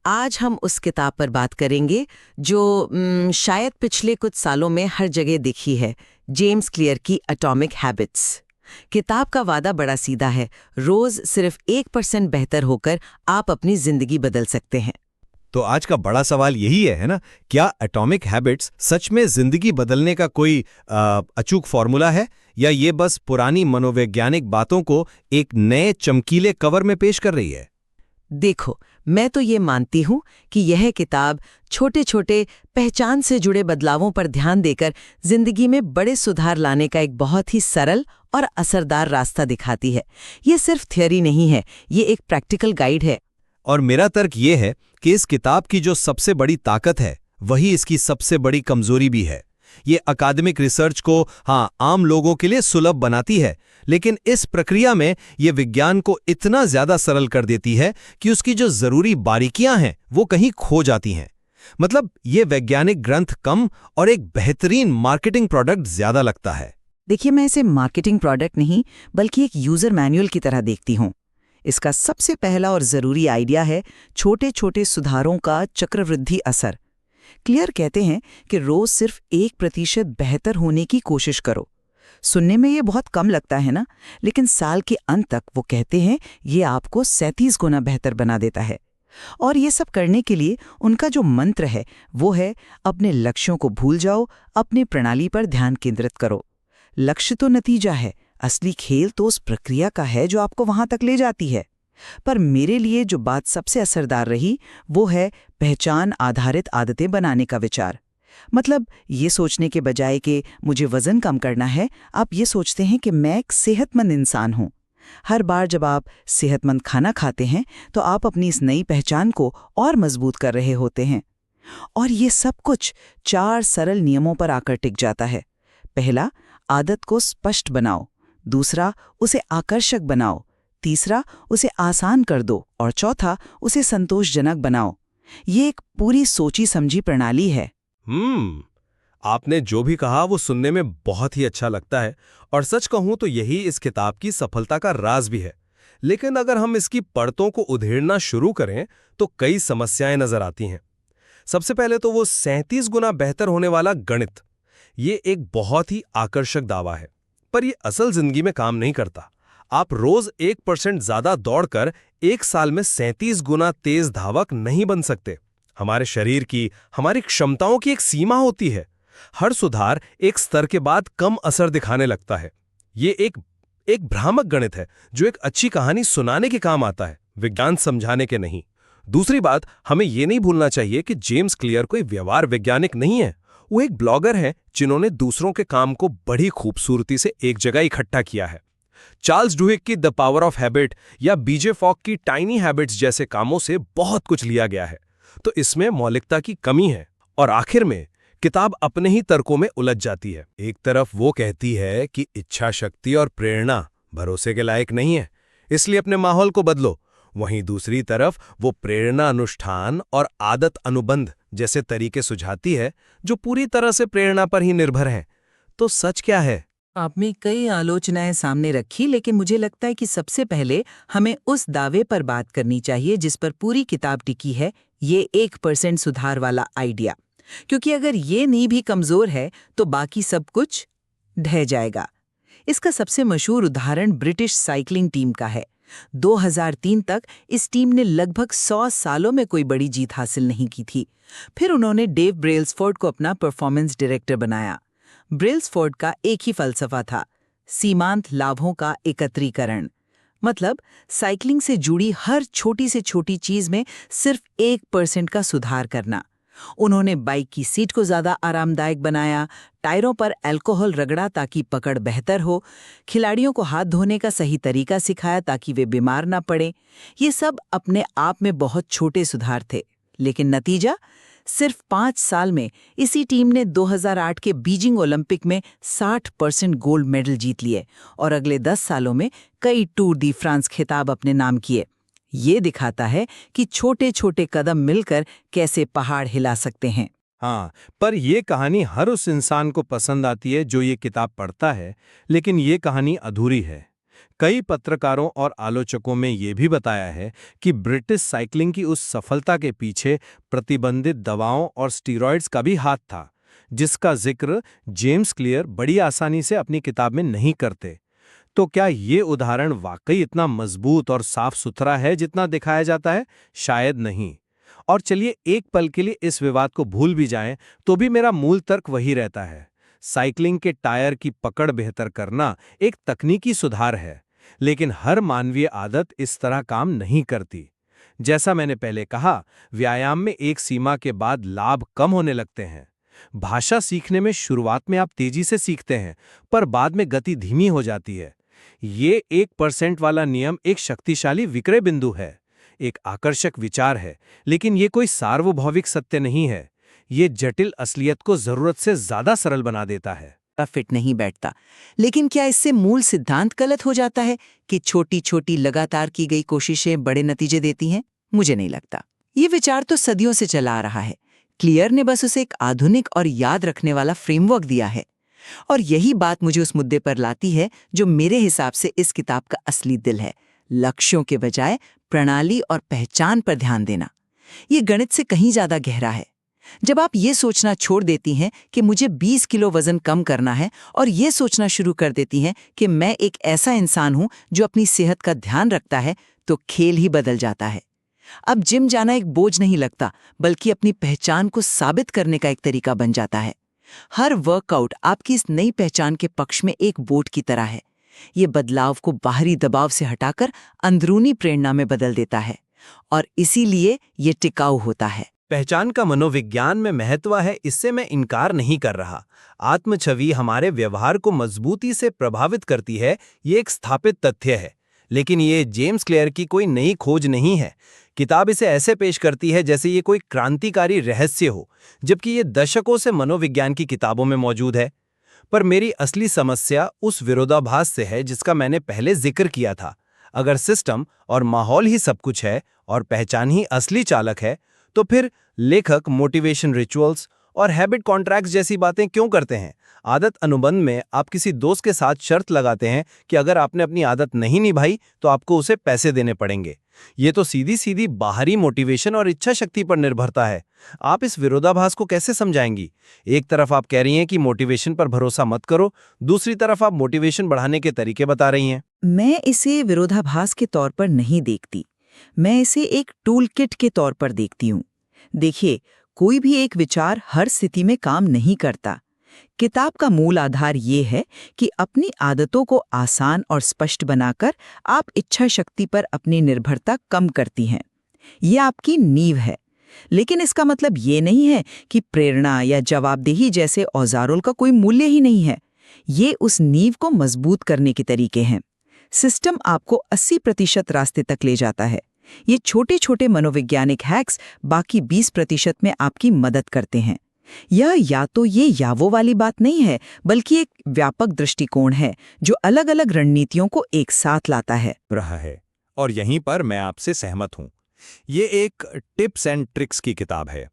आज हम उस किताब पर बात करेंगे जो शायद पिछले कुछ सालों में हर जगह दिखी है, जेम्स क्लियर की एटॉमिक हैबिट्स। किताब का वादा बड़ा सीधा है, रोज सिर्फ 1% बेहतर होकर आप अपनी जिंदगी बदल सकते हैं। तो आज का बड़ा सवाल यही है ना, क्या एटॉमिक हैबिट्स सच में जिंदगी बदलने का कोई अचूक फॉर्मूला है, या ये बस पुरानी मनोवैज्ञानिक बातों को एक नए चमकीले कवर में पेश कर रही है? देखो, मैं तो ये मानती हूँ कि यह किताब छोटे छोटे पहचान से जुड़े बदलावों पर ध्यान देकर जिंदगी में बड़े सुधार लाने का एक बहुत ही सरल और असरदार रास्ता दिखाती है। ये सिर्फ थ्योरी नहीं है, ये एक प्रैक्टिकल गाइड है। और मेरा तर्क ये है कि इस किताब की जो सबसे बड़ी ताकत है वही इसकी सबसे बड़ी कमजोरी भी है। ये अकादमिक रिसर्च को आम लोगों के लिए सुलभ बनाती है, लेकिन इस प्रक्रिया में ये विज्ञान को इतना ज्यादा सरल कर देती है कि उसकी जो जरूरी बारीकियां हैं वो कहीं खो जाती हैं। मतलब ये वैज्ञानिक ग्रंथ कम और एक बेहतरीन मार्केटिंग प्रोडक्ट ज्यादा लगता है। देखिए, मैं इसे मार्केटिंग प्रोडक्ट नहीं बल्कि एक यूजर मैनुअल की तरह देखती हूँ। इसका सबसे पहला और जरूरी आइडिया है छोटे छोटे सुधारों का चक्रवृद्धि असर। क्लियर कहते हैं कि रोज सिर्फ 1% बेहतर होने की कोशिश करो। सुनने में ये बहुत कम लगता है ना, लेकिन साल के अंत तक वो कहते हैं ये आपको 37 गुना बेहतर बना देता है। और ये सब करने के लिए उनका जो मंत्र है वो है, अपने लक्ष्यों को भूल जाओ, अपनी प्रणाली पर ध्यान केंद्रित करो। लक्ष्य तो नतीजा है, असली खेल तो उस प्रक्रिया का है जो आपको वहां तक ले जाती है। पर मेरे लिए जो बात सबसे असरदार रही वो है पहचान आधारित आदतें बनाने का विचार। मतलब ये सोचने के बजाय कि मुझे वजन कम करना है, आप ये सोचते हैं कि मैं एक सेहतमंद इंसान हूं। हर बार जब आप सेहतमंद खाना खाते हैं तो आप अपनी इस नई पहचान को और मजबूत कर रहे होते हैं। और ये सब कुछ 4 सरल नियमों पर आकर टिक जाता है। पहला, आदत को स्पष्ट बनाओ। दूसरा, उसे आकर्षक बनाओ। तीसरा, उसे आसान कर दो। और चौथा, उसे संतोषजनक बनाओ। ये एक पूरी सोची समझी प्रणाली है। आपने जो भी कहा वो सुनने में बहुत ही अच्छा लगता है, और सच कहूं तो यही इस किताब की सफलता का राज भी है। लेकिन अगर हम इसकी परतों को उधेड़ना शुरू करें तो कई समस्याएं नजर आती हैं। सबसे पहले तो वो 37 गुना बेहतर होने वाला गणित। ये एक बहुत ही आकर्षक दावा है, पर ये असल जिंदगी में काम नहीं करता। आप रोज 1% ज्यादा दौड़कर 1 साल में 37 गुना तेज धावक नहीं बन सकते। हमारे शरीर की, हमारी क्षमताओं की एक सीमा होती है। हर सुधार एक स्तर के बाद कम असर दिखाने लगता है। ये एक भ्रामक गणित है जो एक अच्छी कहानी सुनाने के काम आता है, विज्ञान समझाने के नहीं। दूसरी बात, हमें ये नहीं भूलना चाहिए कि जेम्स क्लियर कोई व्यवहार वैज्ञानिक नहीं है। वो एक ब्लॉगर हैं जिन्होंने दूसरों के काम को बड़ी खूबसूरती से एक जगह इकट्ठा किया है। चार्ल्स डुहिक की द पावर ऑफ हैबिट या बीजे फॉक की टाइनी हैबिट्स जैसे कामों से बहुत कुछ लिया गया है, तो इसमें मौलिकता की कमी है। और आखिर में किताब अपने ही तर्कों में उलझ जाती है। एक तरफ वो कहती है कि इच्छा शक्ति और प्रेरणा भरोसे के लायक नहीं है, इसलिए अपने माहौल को बदलो। वहीं दूसरी तरफ वो प्रेरणा अनुष्ठान और आदत अनुबंध जैसे तरीके सुझाती है जो पूरी तरह से प्रेरणा पर ही निर्भर हैं। तो सच क्या है? आपने कई आलोचनाएं सामने रखी, लेकिन मुझे लगता है कि सबसे पहले हमें उस दावे पर बात करनी चाहिए जिस पर पूरी किताब टिकी है, ये 1% सुधार वाला आइडिया। क्योंकि अगर ये नींव भी कमजोर है तो बाकी सब कुछ ढह जाएगा। इसका सबसे मशहूर उदाहरण ब्रिटिश साइकिलिंग टीम का है। 2003 तक इस टीम ने लगभग 100 सालों में कोई बड़ी जीत हासिल नहीं की थी। फिर उन्होंने डेव ब्रेल्सफोर्ड को अपना परफॉर्मेंस डायरेक्टर बनाया। ब्रेल्सफोर्ड का एक ही फलसफा था, सीमांत लाभों का एकत्रीकरण। मतलब साइकिलिंग से जुड़ी हर छोटी से छोटी चीज में सिर्फ 1% का सुधार करना। उन्होंने बाइक की सीट को ज्यादा आरामदायक बनाया, टायरों पर अल्कोहल रगड़ा ताकि पकड़ बेहतर हो, खिलाड़ियों को हाथ धोने का सही तरीका सिखाया ताकि वे बीमार ना पड़े। ये सब अपने आप में बहुत छोटे सुधार थे, लेकिन नतीजा, सिर्फ 5 साल में इसी टीम ने 2008 के बीजिंग ओलंपिक में 60% गोल्ड मेडल जीत लिए और अगले 10 सालों में कई टूर दी फ्रांस खिताब अपने नाम किए। ये दिखाता है कि छोटे छोटे कदम मिलकर कैसे पहाड़ हिला सकते हैं। पर ये कहानी हर उस इंसान को पसंद आती है जो ये किताब पढ़ता है, लेकिन ये कहानी अधूरी है। कई पत्रकारों और आलोचकों में ये भी बताया है कि ब्रिटिश साइकिलिंग की उस सफलता के पीछे प्रतिबंधित दवाओं और स्टीरॉयड्स का भी हाथ था, जिसका जिक्र जेम्स क्लियर बड़ी आसानी से अपनी किताब में नहीं करते। तो क्या ये उदाहरण वाकई इतना मजबूत और साफ सुथरा है जितना दिखाया जाता है? शायद नहीं। और चलिए एक पल के लिए इस विवाद को भूल भी जाएं, तो भी मेरा मूल तर्क वही रहता है। साइकिलिंग के टायर की पकड़ बेहतर करना एक तकनीकी सुधार है, लेकिन हर मानवीय आदत इस तरह काम नहीं करती। जैसा मैंने पहले कहा, व्यायाम में एक सीमा के बाद लाभ कम होने लगते हैं। भाषा सीखने में शुरुआत में आप तेजी से सीखते हैं, पर बाद में गति धीमी हो जाती है। ये 1% वाला नियम एक शक्तिशाली विक्रय बिंदु है, एक आकर्षक विचार है, लेकिन ये कोई सार्वभौमिक सत्य नहीं है। ये जटिल असलियत को जरूरत से ज्यादा सरल बना देता है। फिट नहीं बैठता। लेकिन क्या इससे मूल सिद्धांत गलत हो जाता है कि छोटी छोटी लगातार की गई कोशिशें बड़े नतीजे देती हैं? मुझे नहीं लगता। ये विचार तो सदियों से चला आ रहा है। क्लियर ने बस उसे एक आधुनिक और याद रखने वाला फ्रेमवर्क दिया है। और यही बात मुझे उस मुद्दे पर लाती है जो मेरे हिसाब से इस किताब का असली दिल है, लक्ष्यों के बजाय प्रणाली और पहचान पर ध्यान देना। ये गणित से कहीं ज्यादा गहरा है। जब आप ये सोचना छोड़ देती हैं कि मुझे 20 किलो वजन कम करना है और ये सोचना शुरू कर देती हैं कि मैं एक ऐसा इंसान हूं जो अपनी सेहत का ध्यान रखता है, तो खेल ही बदल जाता है। अब जिम जाना एक बोझ नहीं लगता, बल्कि अपनी पहचान को साबित करने का एक तरीका बन जाता है। हर वर्कआउट आपकी इस नई पहचान के पक्ष में एक वोट की तरह है। ये बदलाव को बाहरी दबाव से हटाकर अंदरूनी प्रेरणा में बदल देता है, और इसीलिए ये टिकाऊ होता है। पहचान का मनोविज्ञान में महत्व है, इससे मैं इनकार नहीं कर रहा। आत्मछवि हमारे व्यवहार को मजबूती से प्रभावित करती है, ये एक स्थापित तथ्य है। लेकिन ये जेम्स क्लियर की कोई नई खोज नहीं है। किताब इसे ऐसे पेश करती है जैसे ये कोई क्रांतिकारी रहस्य हो, जबकि ये दशकों से मनोविज्ञान की किताबों में मौजूद है। पर मेरी असली समस्या उस विरोधाभास से है जिसका मैंने पहले जिक्र किया था। अगर सिस्टम और माहौल ही सब कुछ है और पहचान ही असली चालक है, तो फिर लेखक मोटिवेशन रिचुअल्स और हैबिट कॉन्ट्रैक्ट्स जैसी बातें क्यों करते हैं? आदत अनुबंध में आप किसी दोस्त के साथ शर्त लगाते हैं कि अगर आपने अपनी आदत नहीं निभाई तो आपको उसे पैसे देने पड़ेंगे। ये तो सीधी सीधी बाहरी मोटिवेशन और इच्छा शक्ति पर निर्भरता है। आप इस विरोधाभास को कैसे समझाएंगी? एक तरफ आप कह रही हैं कि मोटिवेशन पर भरोसा मत करो, दूसरी तरफ आप मोटिवेशन बढ़ाने के तरीके बता रही हैं। मैं इसे विरोधाभास के तौर पर नहीं देखती, मैं इसे एक टूल किट के तौर पर देखती हूँ। देखिए, कोई भी एक विचार हर स्थिति में काम नहीं करता। किताब का मूल आधार ये है कि अपनी आदतों को आसान और स्पष्ट बनाकर आप इच्छा शक्ति पर अपनी निर्भरता कम करती हैं। ये आपकी नींव है। लेकिन इसका मतलब ये नहीं है कि प्रेरणा या जवाबदेही जैसे औजारों का कोई मूल्य ही नहीं है। ये उस नींव को मजबूत करने के तरीके हैं। सिस्टम आपको 80% रास्ते तक ले जाता है। ये छोटे छोटे मनोवैज्ञानिक हैक्स बाकी 20% में आपकी मदद करते हैं। यह या तो ये या वो वाली बात नहीं है, बल्कि एक व्यापक दृष्टिकोण है जो अलग अलग रणनीतियों को एक साथ लाता है। रहा है, और यहीं पर मैं आपसे सहमत हूं। ये एक टिप्स एंड ट्रिक्स की किताब है,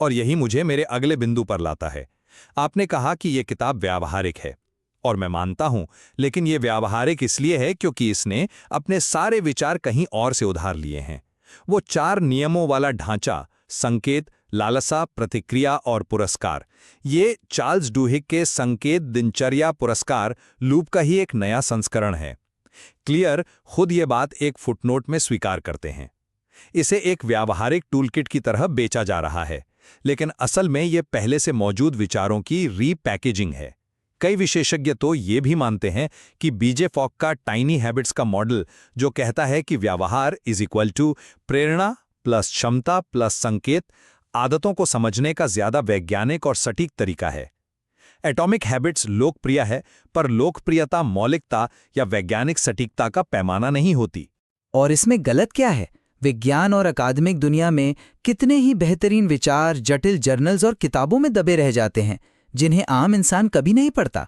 और यही मुझे मेरे अगले बिंदु पर लाता है। आपने कहा कि ये किताब व्यावहारिक है, और मैं मानता हूं, लेकिन ये व्यावहारिक इसलिए है क्योंकि इसने अपने सारे विचार कहीं और से उधार लिए हैं। वो 4 नियमों वाला ढांचा, संकेत, लालसा, प्रतिक्रिया और पुरस्कार, ये चार्ल्स डुहिक के संकेत दिनचर्या पुरस्कार लूप का ही एक नया संस्करण है। क्लियर खुद ये बात एक फुटनोट में स्वीकार करते हैं। इसे एक व्यावहारिक टूलकिट की तरह बेचा जा रहा है, लेकिन असल में ये पहले से मौजूद विचारों की रीपैकेजिंग है। कई विशेषज्ञ तो ये भी मानते हैं कि बीजे फॉक का टाइनी हैबिट्स का मॉडल, जो कहता है कि व्यवहार इज इक्वल टू प्रेरणा प्लस क्षमता प्लस संकेत, आदतों को समझने का ज्यादा वैज्ञानिक और सटीक तरीका है। एटॉमिक हैबिट्स लोकप्रिय है, पर लोकप्रियता मौलिकता या वैज्ञानिक सटीकता का पैमाना नहीं होती। और इसमें गलत क्या है? विज्ञान और अकादमिक दुनिया में कितने ही बेहतरीन विचार जटिल जर्नल्स और किताबों में दबे रह जाते हैं, जिन्हें आम इंसान कभी नहीं पढ़ता।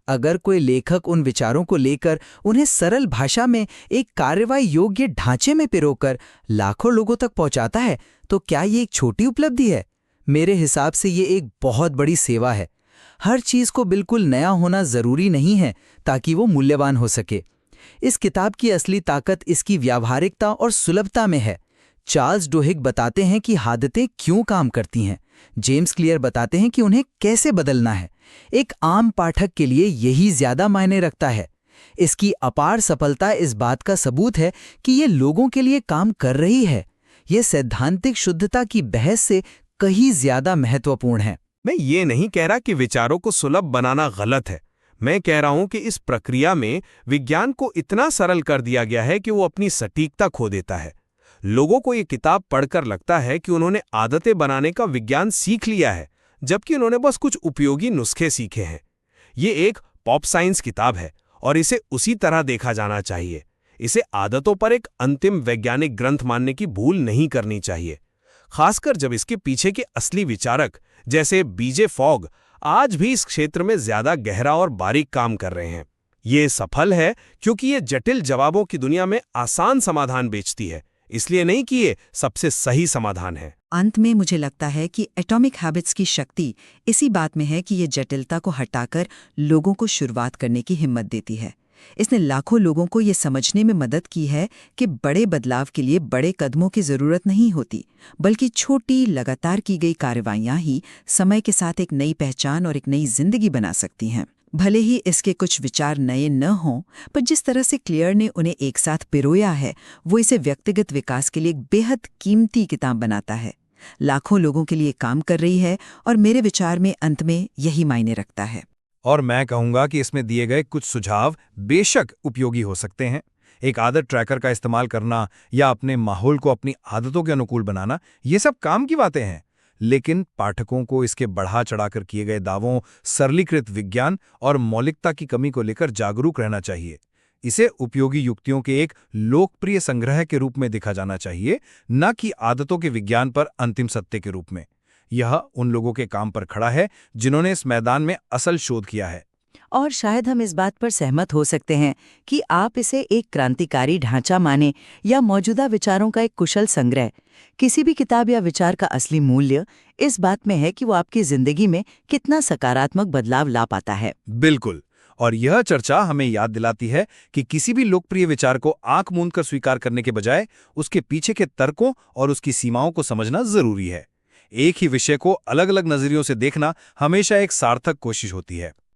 अगर कोई लेखक उन विचारों को लेकर उन्हें सरल भाषा में एक कार्रवाई योग्य ढांचे में पिरोकर लाखों लोगों तक पहुंचाता है, तो क्या ये एक छोटी उपलब्धि है? मेरे हिसाब से ये एक बहुत बड़ी सेवा है। हर चीज को बिल्कुल नया होना जरूरी नहीं है ताकि वो मूल्यवान हो सके। इस किताब की असली ताकत इसकी व्यावहारिकता और सुलभता में है। चार्ल्स डुहिग बताते हैं कि आदतें क्यों काम करती हैं। जेम्स क्लियर बताते हैं कि उन्हें कैसे बदलना है। एक आम पाठक के लिए यही ज्यादा मायने रखता है। इसकी अपार सफलता इस बात का सबूत है कि ये लोगों के लिए काम कर रही है। ये सैद्धांतिक शुद्धता की बहस से कहीं ज्यादा महत्वपूर्ण है। मैं ये नहीं कह रहा कि विचारों को सुलभ बनाना गलत है। मैं कह रहा हूं कि इस प्रक्रिया में विज्ञान को इतना सरल कर दिया गया है कि वो अपनी सटीकता खो देता है। लोगों को ये किताब पढ़कर लगता है कि उन्होंने आदतें बनाने का विज्ञान सीख लिया है, जबकि उन्होंने बस कुछ उपयोगी नुस्खे सीखे हैं। ये एक पॉप साइंस किताब है और इसे उसी तरह देखा जाना चाहिए। इसे आदतों पर एक अंतिम वैज्ञानिक ग्रंथ मानने की भूल नहीं करनी चाहिए, खासकर जब इसके पीछे के असली विचारक जैसे बीजे फॉग आज भी इस क्षेत्र में ज्यादा गहरा और बारीक काम कर रहे हैं। ये सफल है क्योंकि ये जटिल जवाबों की दुनिया में आसान समाधान बेचती है, इसलिए नहीं कि ये सबसे सही समाधान है। अंत में मुझे लगता है कि एटॉमिक हैबिट्स की शक्ति इसी बात में है कि ये जटिलता को हटाकर लोगों को शुरुआत करने की हिम्मत देती है। इसने लाखों लोगों को ये समझने में मदद की है कि बड़े बदलाव के लिए बड़े कदमों की जरूरत नहीं होती, बल्कि छोटी लगातार की गई कार्रवाइयां ही समय के साथ एक नई पहचान और एक नई जिंदगी बना सकती हैं। भले ही इसके कुछ विचार नए न हों, पर जिस तरह से क्लियर ने उन्हें एक साथ पिरोया है, वो इसे व्यक्तिगत विकास के लिए एक बेहद कीमती किताब बनाता है। लाखों लोगों के लिए काम कर रही है और मेरे विचार में अंत में यही मायने रखता है। और मैं कहूंगा कि इसमें दिए गए कुछ सुझाव बेशक उपयोगी हो सकते हैं। एक आदत ट्रैकर का इस्तेमाल करना या अपने माहौल को अपनी आदतों के अनुकूल बनाना, ये सब काम की बातें हैं। लेकिन पाठकों को इसके बढ़ा चढ़ाकर किए गए दावों, सरलीकृत विज्ञान और मौलिकता की कमी को लेकर जागरूक रहना चाहिए। इसे उपयोगी युक्तियों के एक लोकप्रिय संग्रह के रूप में देखा जाना चाहिए, न कि आदतों के विज्ञान पर अंतिम सत्य के रूप में। यह उन लोगों के काम पर खड़ा है जिन्होंने इस मैदान में असल शोध किया है। और शायद हम इस बात पर सहमत हो सकते हैं कि आप इसे एक क्रांतिकारी ढांचा माने या मौजूदा विचारों का एक कुशल संग्रह। किसी भी किताब या विचार का असली मूल्य इस बात में है कि वो आपकी जिंदगी में कितना सकारात्मक बदलाव ला पाता है। बिल्कुल। और यह चर्चा हमें याद दिलाती है कि किसी भी लोकप्रिय विचार को आंख मूंद कर स्वीकार करने के बजाय उसके पीछे के तर्कों और उसकी सीमाओं को समझना जरूरी है। एक ही विषय को अलग अलग नजरियों से देखना हमेशा एक सार्थक कोशिश होती है।